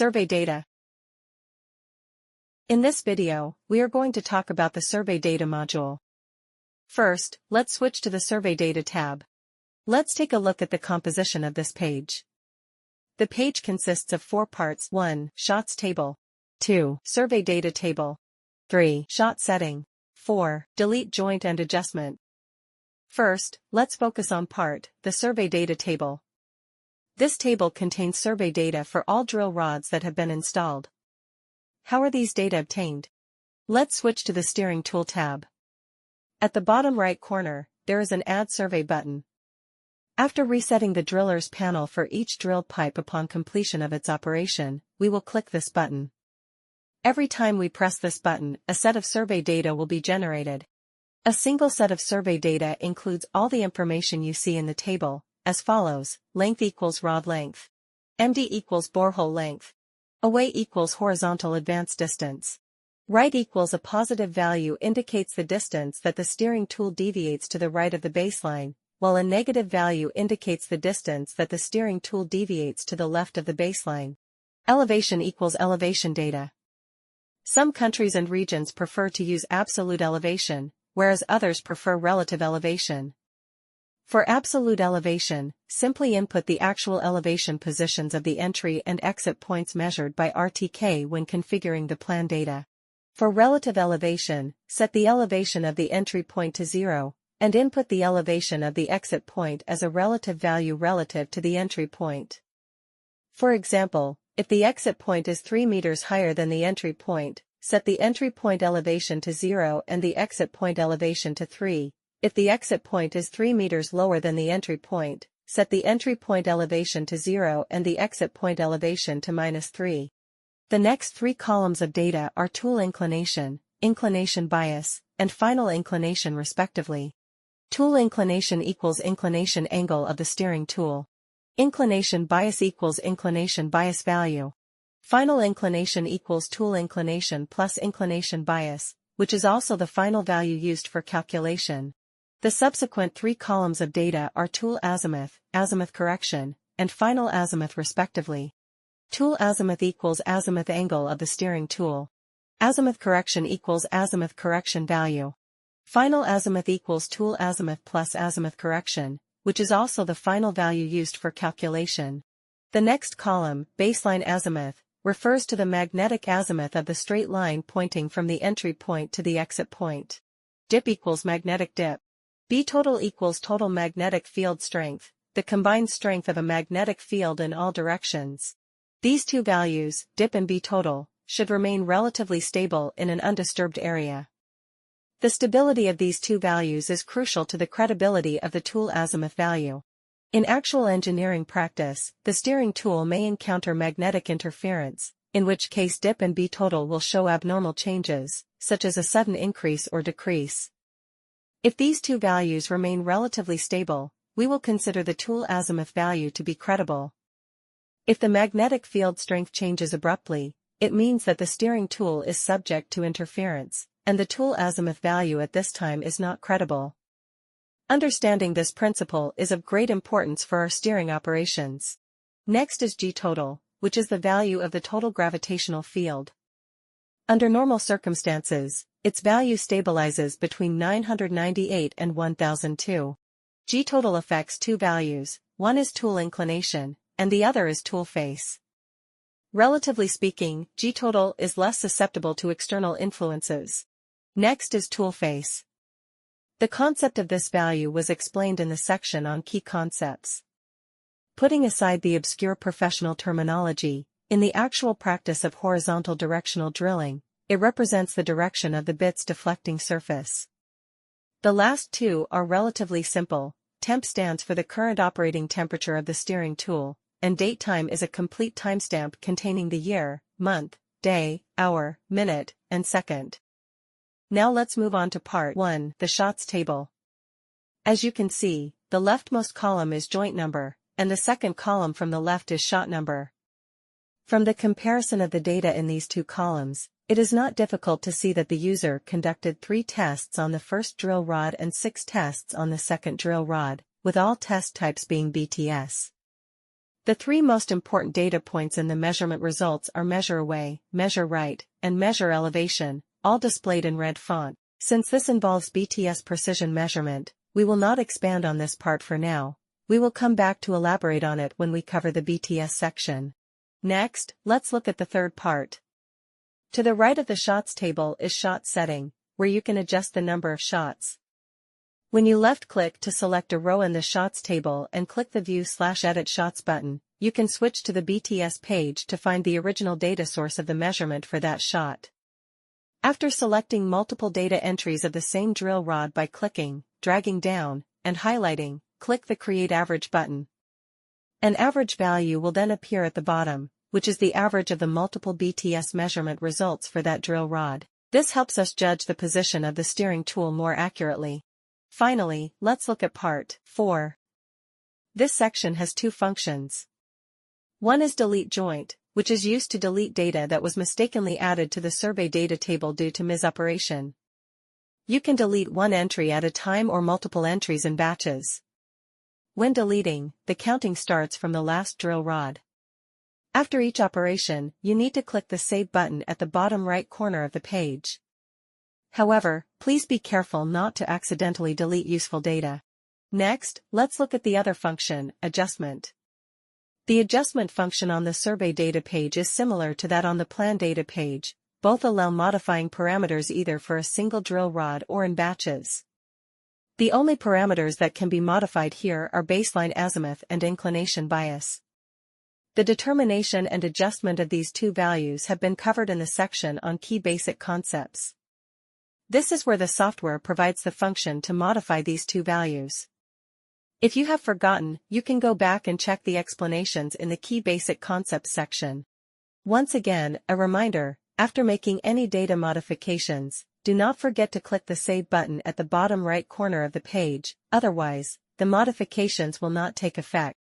Survey data. In this video, we are going to talk about the Survey Data module. First, let's switch to the Survey Data tab. Let's take a look at the composition of this page. The page consists of 4 parts. 1. Shots table. 2. Survey data table. 3. Shot setting. 4. Delete joint and adjustment. First, let's focus on the survey data table. This table contains survey data for all drill rods that have been installed. How are these data obtained? Let's switch to the steering tool tab. At the bottom right corner, there is an Add Survey button. After resetting the driller's panel for each drill pipe upon completion of its operation, we will click this button. Every time we press this button, a set of survey data will be generated. A single set of survey data includes all the information you see in the table, as follows: length equals rod length. MD equals borehole length. Away equals horizontal advance distance. Right equals a positive value indicates the distance that the steering tool deviates to the right of the baseline, while a negative value indicates the distance that the steering tool deviates to the left of the baseline. Elevation equals elevation data. Some countries and regions prefer to use absolute elevation, whereas others prefer relative elevation. For absolute elevation, simply input the actual elevation positions of the entry and exit points measured by RTK when configuring the plan data. For relative elevation, set the elevation of the entry point to 0, and input the elevation of the exit point as a relative value relative to the entry point. For example, if the exit point is 3 meters higher than the entry point, set the entry point elevation to 0 and the exit point elevation to 3. If the exit point is 3 meters lower than the entry point, set the entry point elevation to 0 and the exit point elevation to -3. The next 3 columns of data are tool inclination, inclination bias, and final inclination respectively. Tool inclination equals inclination angle of the steering tool. Inclination bias equals inclination bias value. Final inclination equals tool inclination plus inclination bias, which is also the final value used for calculation. The subsequent 3 columns of data are tool azimuth, azimuth correction, and final azimuth respectively. Tool azimuth equals azimuth angle of the steering tool. Azimuth correction equals azimuth correction value. Final azimuth equals tool azimuth plus azimuth correction, which is also the final value used for calculation. The next column, baseline azimuth, refers to the magnetic azimuth of the straight line pointing from the entry point to the exit point. Dip equals magnetic dip. B total equals total magnetic field strength, the combined strength of a magnetic field in all directions. These 2 values, dip and B total, should remain relatively stable in an undisturbed area. The stability of these 2 values is crucial to the credibility of the tool azimuth value. In actual engineering practice, the steering tool may encounter magnetic interference, in which case dip and B total will show abnormal changes, such as a sudden increase or decrease. If these 2 values remain relatively stable, we will consider the tool azimuth value to be credible. If the magnetic field strength changes abruptly, it means that the steering tool is subject to interference, and the tool azimuth value at this time is not credible. Understanding this principle is of great importance for our steering operations. Next is G total, which is the value of the total gravitational field. Under normal circumstances, its value stabilizes between 998 and 1002. G total affects 2 values, one is tool inclination, and the other is tool face. Relatively speaking, G total is less susceptible to external influences. Next is tool face. The concept of this value was explained in the section on key concepts. Putting aside the obscure professional terminology, in the actual practice of horizontal directional drilling, it represents the direction of the bit's deflecting surface. The last 2 are relatively simple. Temp stands for the current operating temperature of the steering tool, and date time is a complete timestamp containing the year, month, day, hour, minute, and second. Now let's move on to part 1, the shots table. As you can see, the leftmost column is joint number, and the second column from the left is shot number. From the comparison of the data in these 2 columns, it is not difficult to see that the user conducted 3 tests on the first drill rod and 6 tests on the second drill rod, with all test types being BTS. The three most important data points in the measurement results are measure away, measure right, and measure elevation, all displayed in red font. Since this involves BTS precision measurement, we will not expand on this part for now. We will come back to elaborate on it when we cover the BTS section. Next, let's look at the third part. To the right of the shots table is shot setting, where you can adjust the number of shots. When you left-click to select a row in the shots table and click the View/Edit Shots button, you can switch to the BTS page to find the original data source of the measurement for that shot. After selecting multiple data entries of the same drill rod by clicking, dragging down, and highlighting, click the Create Average button. An average value will then appear at the bottom, which is the average of the multiple BTS measurement results for that drill rod. This helps us judge the position of the steering tool more accurately. Finally, let's look at Part 4. This section has two functions. One is Delete Joint, which is used to delete data that was mistakenly added to the survey data table due to misoperation. You can delete one entry at a time or multiple entries in batches. When deleting, the counting starts from the last drill rod. After each operation, you need to click the Save button at the bottom right corner of the page. However, please be careful not to accidentally delete useful data. Next, let's look at the other function, Adjustment. The adjustment function on the survey data page is similar to that on the plan data page. Both allow modifying parameters either for a single drill rod or in batches. The only parameters that can be modified here are baseline azimuth and inclination bias. The determination and adjustment of these two values have been covered in the section on key basic concepts. This is where the software provides the function to modify these two values. If you have forgotten, you can go back and check the explanations in the Key Basic Concepts section. Once again, a reminder, after making any data modifications, do not forget to click the Save button at the bottom right corner of the page, otherwise, the modifications will not take effect.